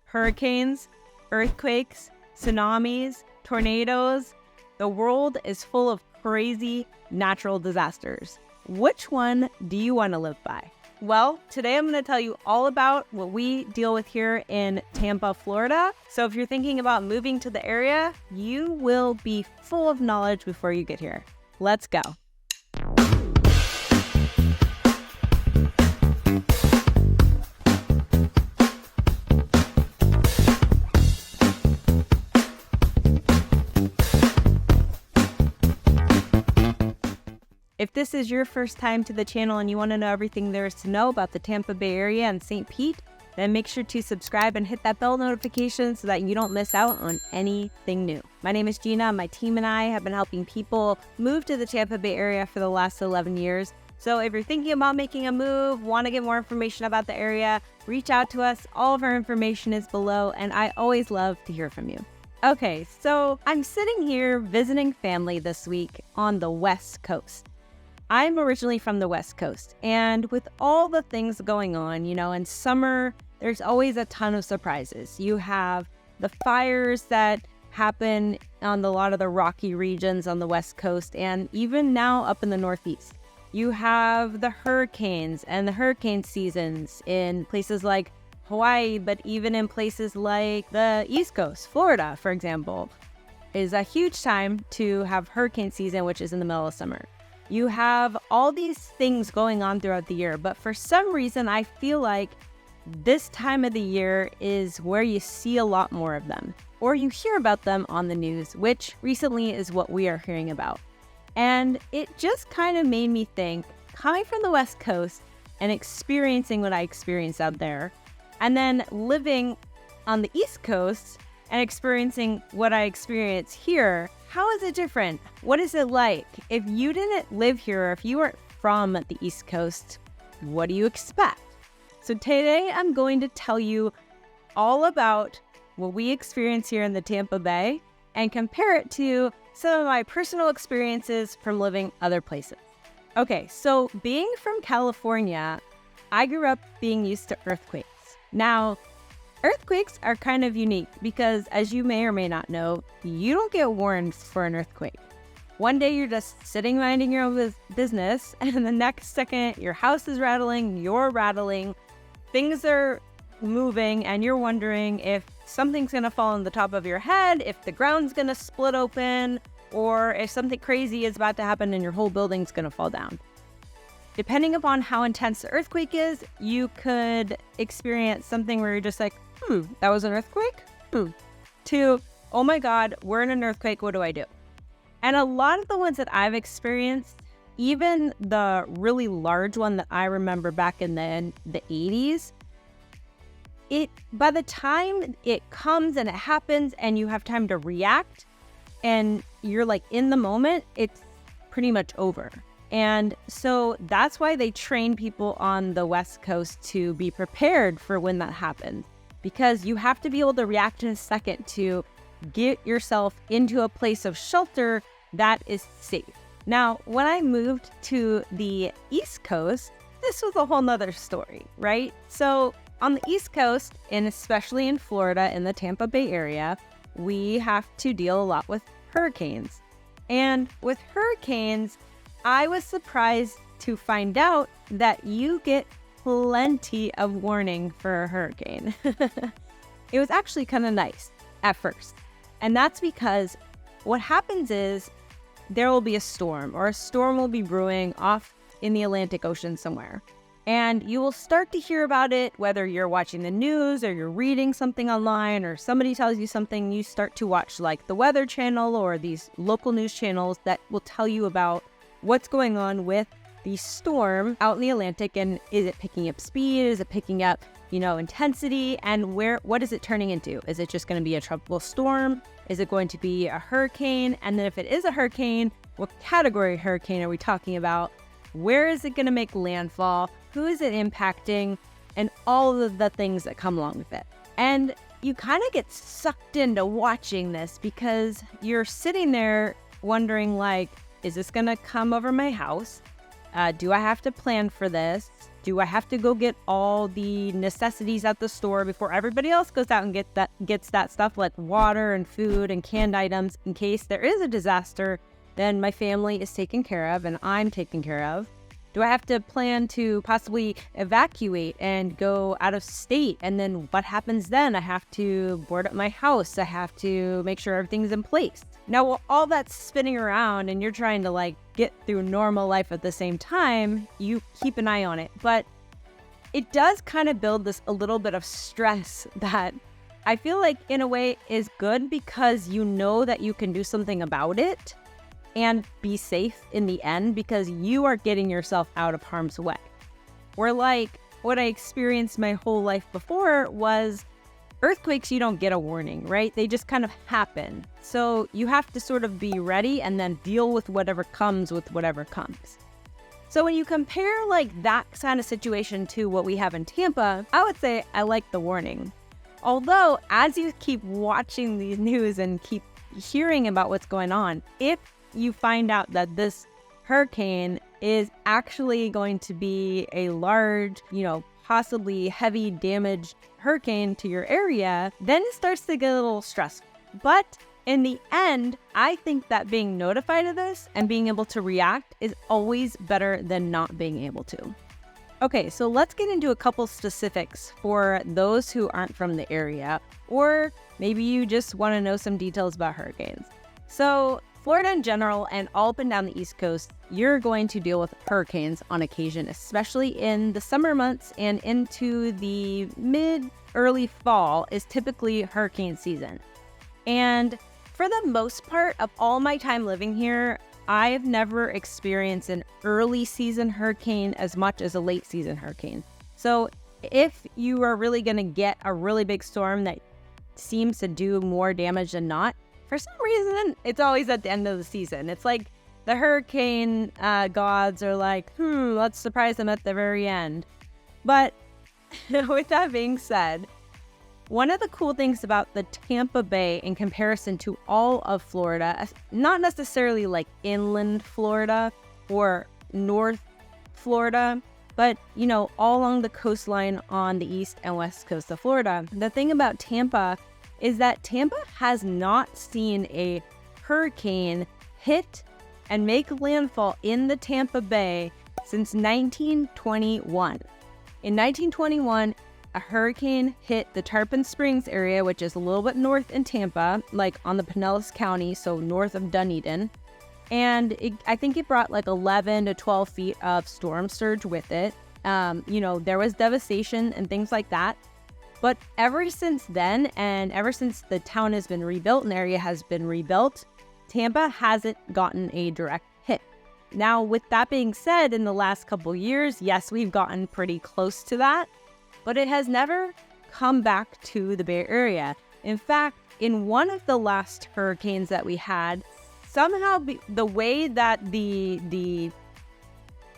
hurricanes, earthquakes, tsunamis, tornadoes. The world is full of crazy natural disasters. Which one do you want to live by? Well, today I'm going to tell you all about what we deal with here in Tampa, Florida. So if you're thinking about moving to the area, you will be full of knowledge before you get here. Let's go. If this is your first time to the channel and you want to know everything there is to know about the Tampa Bay area and St. Pete, then make sure to subscribe and hit that bell notification so that you don't miss out on anything new. My name is Gina. My team and I have been helping people move to the Tampa Bay area for the last 11 years. So if you're thinking about making a move, want to get more information about the area, reach out to us. All of our information is below, and I always love to hear from you. Okay, so I'm sitting here visiting family this week on the West Coast. I'm originally from the West Coast, and with all the things going on, in summer, there's always a ton of surprises. You have the fires that happen on a lot of the rocky regions on the West Coast, and even now up in the Northeast. You have the hurricanes and the hurricane seasons in places like Hawaii, but even in places like the East Coast, Florida, for example, is a huge time to have hurricane season, which is in the middle of summer. You have all these things going on throughout the year, but for some reason, I feel like this time of the year is where you see a lot more of them, or you hear about them on the news, which recently is what we are hearing about. And it just kind of made me think, coming from the West Coast and experiencing what I experienced out there, and then living on the East Coast and experiencing what I experience here, how is it different? What is it like? If you didn't live here, or if you weren't from the East Coast, what do you expect? So today I'm going to tell you all about what we experience here in the Tampa Bay and compare it to some of my personal experiences from living other places. Okay, so being from California, I grew up being used to earthquakes. Now, earthquakes are kind of unique because, as you may or may not know, you don't get warned for an earthquake. One day you're just sitting minding your own business, and the next second your house is rattling, you're rattling, things are moving, and you're wondering if something's going to fall on the top of your head, if the ground's going to split open, or if something crazy is about to happen and your whole building's going to fall down. Depending upon how intense the earthquake is, you could experience something where you're just like, that was an earthquake? To, oh my God, we're in an earthquake, what do I do? And a lot of the ones that I've experienced, even the really large one that I remember back in the 80s, by the time it comes and it happens and you have time to react and you're like in the moment, it's pretty much over. And so that's why they train people on the West Coast to be prepared for when that happens. Because you have to be able to react in a second to get yourself into a place of shelter that is safe. Now, when I moved to the East Coast, this was a whole nother story, right? So on the East Coast, and especially in Florida, in the Tampa Bay area, we have to deal a lot with hurricanes. And with hurricanes, I was surprised to find out that you get plenty of warning for a hurricane. It was actually kind of nice at first. And that's because what happens is there will be a storm, or a storm will be brewing off in the Atlantic Ocean somewhere. And you will start to hear about it, whether you're watching the news or you're reading something online or somebody tells you something. You start to watch like the Weather Channel or these local news channels that will tell you about what's going on with the storm out in the Atlantic, and is it picking up speed? Is it picking up, intensity? And what is it turning into? Is it just going to be a tropical storm? Is it going to be a hurricane? And then if it is a hurricane, what category hurricane are we talking about? Where is it going to make landfall? Who is it impacting? And all of the things that come along with it. And you kind of get sucked into watching this because you're sitting there wondering, like, is this going to come over my house? Do I have to plan for this? Do I have to go get all the necessities at the store before everybody else goes out and gets that stuff like water and food and canned items in case there is a disaster? Then my family is taken care of and I'm taken care of. Do I have to plan to possibly evacuate and go out of state? And then what happens then? I have to board up my house. I have to make sure everything's in place. Now, while all that's spinning around and you're trying to like get through normal life at the same time, you keep an eye on it. But it does kind of build this a little bit of stress that I feel like in a way is good because you know that you can do something about it and be safe in the end because you are getting yourself out of harm's way. Where like what I experienced my whole life before was earthquakes, you don't get a warning, right? They just kind of happen. So you have to sort of be ready and then deal with whatever comes with whatever comes. So when you compare like that kind of situation to what we have in Tampa, I would say I like the warning. Although as you keep watching these news and keep hearing about what's going on, if you find out that this hurricane is actually going to be a large, possibly heavy damaged hurricane to your area, then it starts to get a little stressful. But in the end, I think that being notified of this and being able to react is always better than not being able to. Okay, so let's get into a couple specifics for those who aren't from the area, or maybe you just want to know some details about hurricanes. So Florida in general and all up and down the East Coast, you're going to deal with hurricanes on occasion, especially in the summer months and into the early fall is typically hurricane season. And for the most part of all my time living here, I have never experienced an early season hurricane as much as a late season hurricane. So if you are really going to get a really big storm that seems to do more damage than not, for some reason, it's always at the end of the season. It's like the hurricane gods are like, let's surprise them at the very end. But with that being said, one of the cool things about the Tampa Bay in comparison to all of Florida, not necessarily like inland Florida or North Florida, but, all along the coastline on the east and west coast of Florida, the thing about Tampa is that Tampa has not seen a hurricane hit and make landfall in the Tampa Bay since 1921. In 1921, a hurricane hit the Tarpon Springs area, which is a little bit north in Tampa, like on the Pinellas County, so north of Dunedin. And I think it brought like 11 to 12 feet of storm surge with it. There was devastation and things like that. But ever since then, and ever since the town has been rebuilt and the area has been rebuilt, Tampa hasn't gotten a direct hit. Now, with that being said, in the last couple years, yes, we've gotten pretty close to that, but it has never come back to the Bay Area. In fact, in one of the last hurricanes that we had, somehow the way that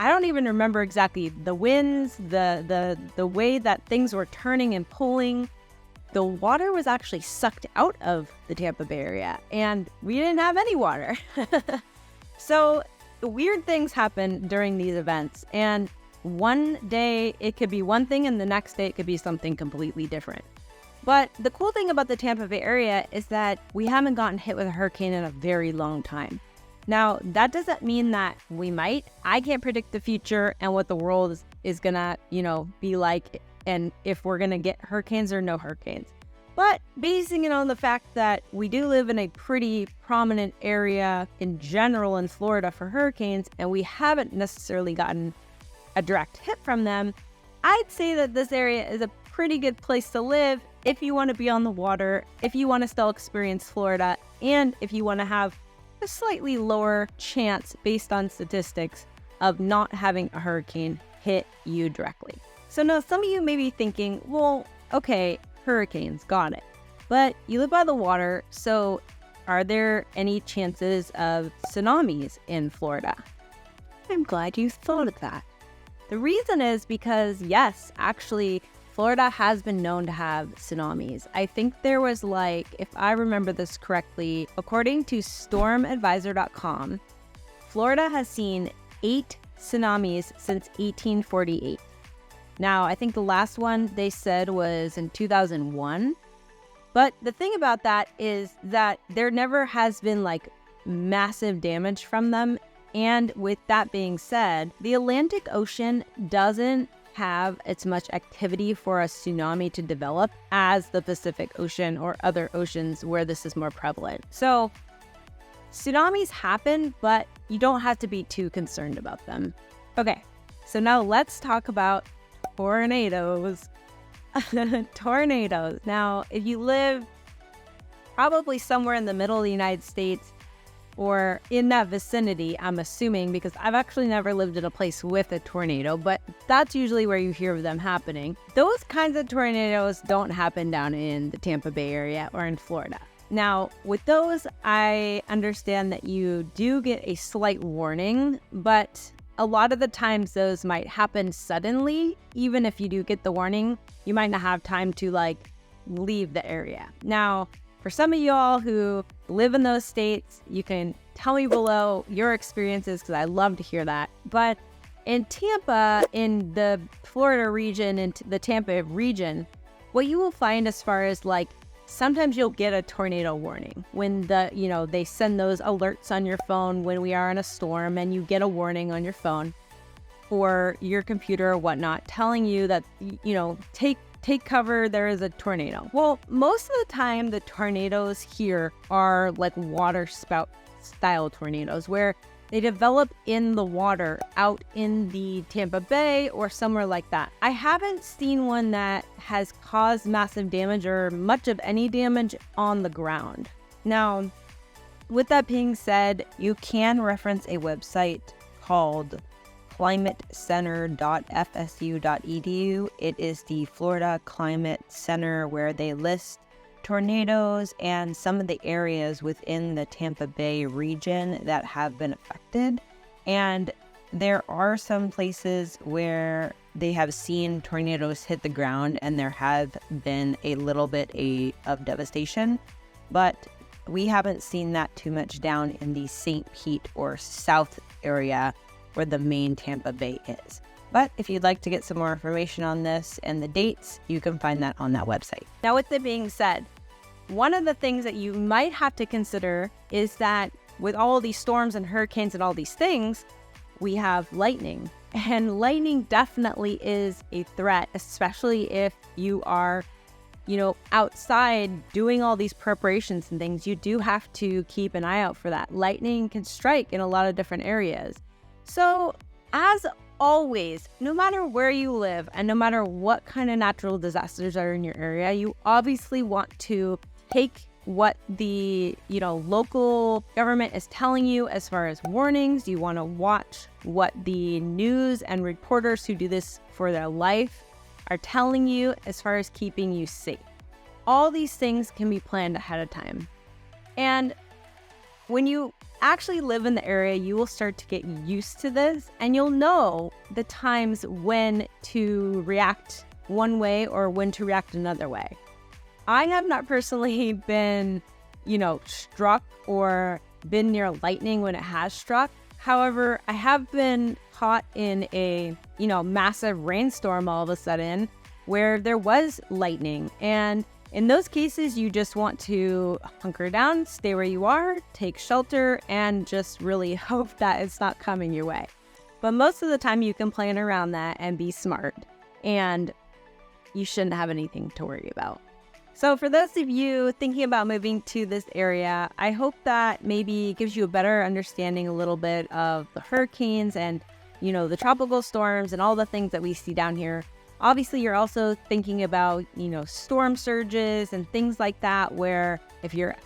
I don't even remember exactly the winds, the way that things were turning and pulling. The water was actually sucked out of the Tampa Bay area, and we didn't have any water. So weird things happen during these events, and one day it could be one thing, and the next day it could be something completely different. But the cool thing about the Tampa Bay area is that we haven't gotten hit with a hurricane in a very long time. Now, that doesn't mean that we might. I can't predict the future and what the world is gonna, be like, and if we're gonna get hurricanes or no hurricanes. But basing it on the fact that we do live in a pretty prominent area in general in Florida for hurricanes, and we haven't necessarily gotten a direct hit from them, I'd say that this area is a pretty good place to live if you want to be on the water, if you want to still experience Florida, and if you want to have a slightly lower chance based on statistics of not having a hurricane hit you directly. So now some of you may be thinking, well, okay, hurricanes, got it. But you live by the water, so are there any chances of tsunamis in Florida? I'm glad you thought of that. The reason is because, yes, actually, Florida has been known to have tsunamis. I think there was if I remember this correctly, according to stormadvisor.com, Florida has seen 8 tsunamis since 1848. Now, I think the last one they said was in 2001. But the thing about that is that there never has been like massive damage from them. And with that being said, the Atlantic Ocean doesn't have as much activity for a tsunami to develop as the Pacific Ocean or other oceans where this is more prevalent. So tsunamis happen, but you don't have to be too concerned about them. Okay, so now let's talk about tornadoes. Tornadoes. Now, if you live probably somewhere in the middle of the United States or in that vicinity, I'm assuming, because I've actually never lived in a place with a tornado, but that's usually where you hear of them happening. Those kinds of tornadoes don't happen down in the Tampa Bay area or in Florida. Now, with those, I understand that you do get a slight warning, but a lot of the times those might happen suddenly. Even if you do get the warning, you might not have time to like leave the area. Now, for some of y'all who live in those states, you can tell me below your experiences because I love to hear that. But in Tampa, in the Florida region, in the Tampa region, what you will find as far as like, sometimes you'll get a tornado warning when they send those alerts on your phone when we are in a storm, and you get a warning on your phone or your computer or whatnot telling you that, take cover, there is a tornado. Well, most of the time the tornadoes here are like water spout style tornadoes where they develop in the water out in the Tampa Bay or somewhere like that. I haven't seen one that has caused massive damage or much of any damage on the ground. Now, with that being said, you can reference a website called climatecenter.fsu.edu. It is the Florida Climate Center where they list tornadoes and some of the areas within the Tampa Bay region that have been affected. And there are some places where they have seen tornadoes hit the ground and there have been a little bit of devastation, but we haven't seen that too much down in the St. Pete or South area where the main Tampa Bay is. But if you'd like to get some more information on this and the dates, you can find that on that website. Now, with that being said, one of the things that you might have to consider is that with all these storms and hurricanes and all these things, we have lightning. And lightning definitely is a threat, especially if you are, outside doing all these preparations and things. You do have to keep an eye out for that. Lightning can strike in a lot of different areas. So, as always, no matter where you live and no matter what kind of natural disasters are in your area, you obviously want to take what the local government is telling you as far as warnings. You want to watch what the news and reporters who do this for their life are telling you as far as keeping you safe. All these things can be planned ahead of time. And when you actually live in the area, you will start to get used to this, and you'll know the times when to react one way or when to react another way. I have not personally been, struck or been near lightning when it has struck. However, I have been caught in a, massive rainstorm all of a sudden where there was lightning. And in those cases, you just want to hunker down, stay where you are, take shelter, and just really hope that it's not coming your way. But most of the time, you can plan around that and be smart, and you shouldn't have anything to worry about. So for those of you thinking about moving to this area, I hope that maybe gives you a better understanding a little bit of the hurricanes and, the tropical storms and all the things that we see down here. Obviously, you're also thinking about, storm surges and things like that, where if you're,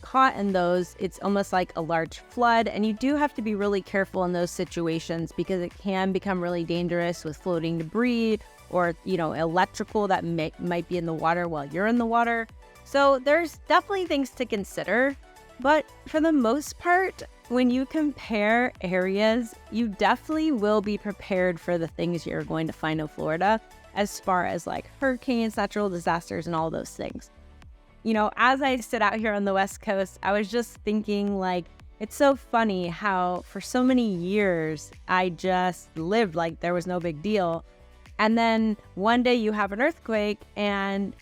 caught in those, it's almost like a large flood. And you do have to be really careful in those situations because it can become really dangerous with floating debris or, electrical that might be in the water while you're in the water. So there's definitely things to consider. But for the most part, when you compare areas, you definitely will be prepared for the things you're going to find in Florida as far as like hurricanes, natural disasters, and all those things. As I sit out here on the West Coast, I was just thinking like, it's so funny how for so many years I just lived like there was no big deal. And then one day you have an earthquake and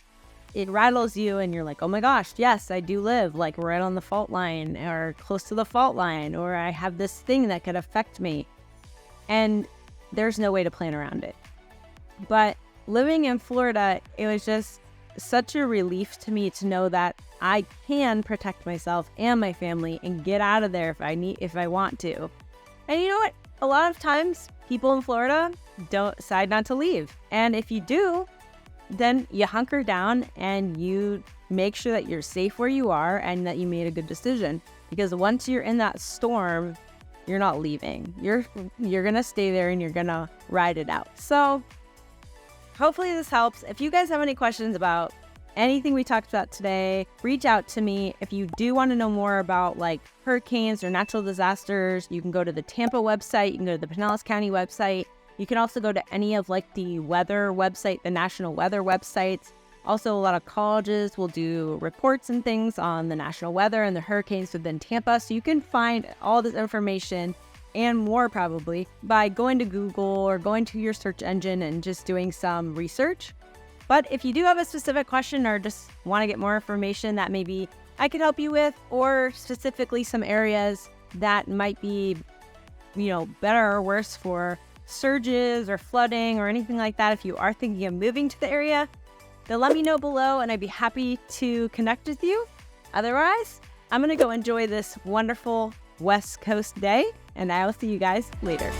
it rattles you and you're like, oh my gosh, yes, I do live like right on the fault line or close to the fault line, or I have this thing that could affect me. And there's no way to plan around it. But living in Florida, it was just such a relief to me to know that I can protect myself and my family and get out of there if I want to. And you know what? A lot of times people in Florida don't decide not to leave. And if you do, then you hunker down and you make sure that you're safe where you are and that you made a good decision. Because once you're in that storm, you're not leaving. You're going to stay there and you're going to ride it out. So hopefully this helps. If you guys have any questions about anything we talked about today, reach out to me. If you do want to know more about like hurricanes or natural disasters, you can go to the Tampa website. You can go to the Pinellas County website. You can also go to any of like the weather website, the national weather websites. Also, a lot of colleges will do reports and things on the national weather and the hurricanes within Tampa. So you can find all this information and more probably by going to Google or going to your search engine and just doing some research. But if you do have a specific question or just want to get more information that maybe I could help you with, or specifically some areas that might be, better or worse for surges or flooding or anything like that, if you are thinking of moving to the area, then let me know below and I'd be happy to connect with you. Otherwise, I'm going to go enjoy this wonderful West Coast day and I will see you guys later.